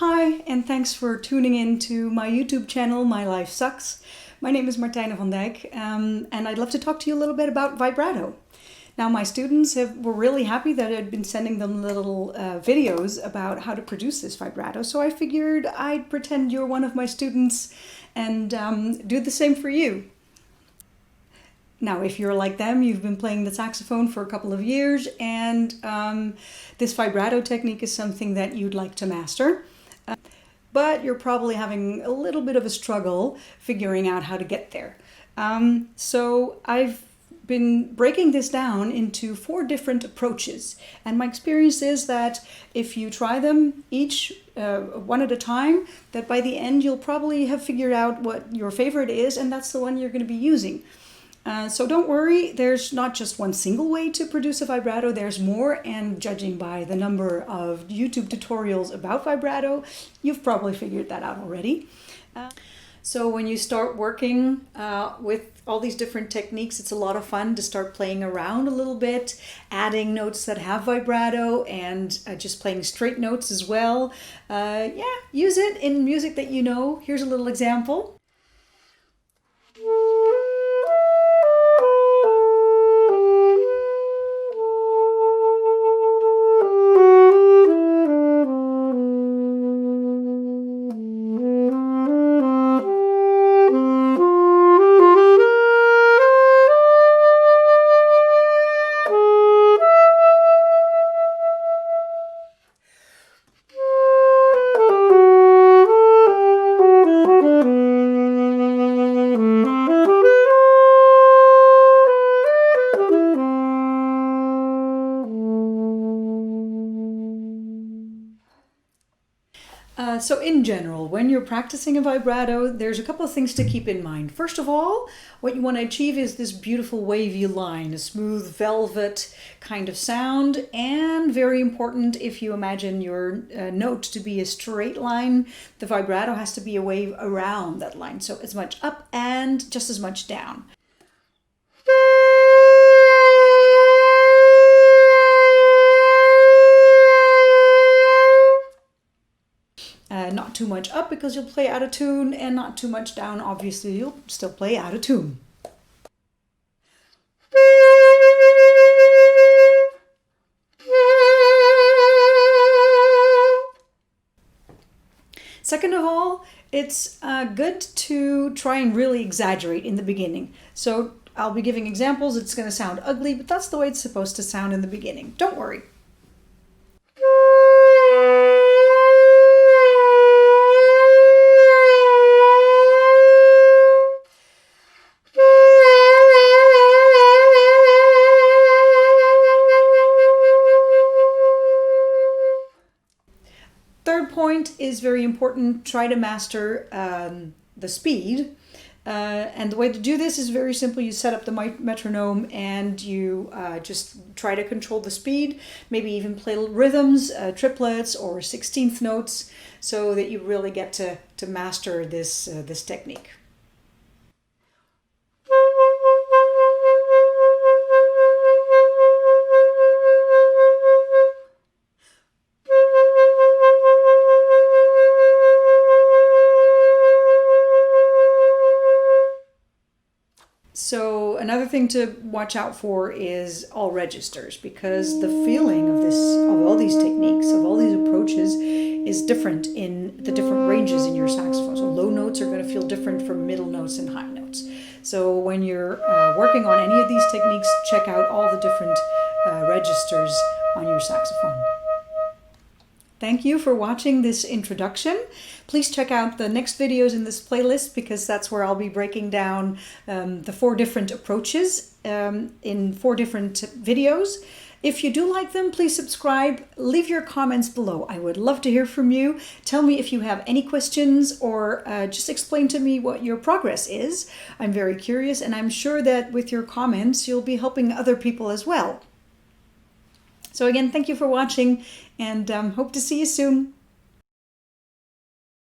Hi, and thanks for tuning in to my YouTube channel, My Life Sucks. My name is Martijne van Dijk, and I'd love to talk to you a little bit about vibrato. Now, my students were really happy that I'd been sending them little videos about how to produce this vibrato, so I figured I'd pretend you're one of my students and do the same for you. Now, if you're like them, you've been playing the saxophone for a couple of years, and this vibrato technique is something that you'd like to master. But you're probably having a little bit of a struggle figuring out how to get there. So I've been breaking this down into 4 different approaches. And my experience is that if you try them each one at a time, that by the end you'll probably have figured out what your favorite is, and that's the one you're going to be using. So don't worry, there's not just one single way to produce a vibrato, there's more, and judging by the number of YouTube tutorials about vibrato, you've probably figured that out already. So when you start working with all these different techniques, it's a lot of fun to start playing around a little bit, adding notes that have vibrato and just playing straight notes as well. Use it in music that you know. Here's a little example. So in general, when you're practicing a vibrato, there's a couple of things to keep in mind. First of all, what you want to achieve is this beautiful wavy line, a smooth velvet kind of sound, and very important, if you imagine your note to be a straight line, the vibrato has to be a wave around that line, so as much up and just as much down. Not too much up because you'll play out of tune, and not too much down, obviously you'll still play out of tune. Second of all, it's good to try and really exaggerate in the beginning. So I'll be giving examples. It's going to sound ugly, but that's the way it's supposed to sound in the beginning. Don't worry. Third point is very important. Try to master the speed. And the way to do this is very simple. You set up the metronome and you just try to control the speed. Maybe even play rhythms, triplets or 16th notes, so that you really get to master this technique. So another thing to watch out for is all registers, because the feeling of all these techniques, of all these approaches, is different in the different ranges in your saxophone. So low notes are going to feel different from middle notes and high notes. So when you're working on any of these techniques, check out all the different registers on your saxophone. Thank you for watching this introduction. Please check out the next videos in this playlist, because that's where I'll be breaking down the 4 different approaches in 4 different videos. If you do like them, please subscribe. Leave your comments below. I would love to hear from you. Tell me if you have any questions, or just explain to me what your progress is. I'm very curious, and I'm sure that with your comments, you'll be helping other people as well. So again, thank you for watching, and hope to see you soon.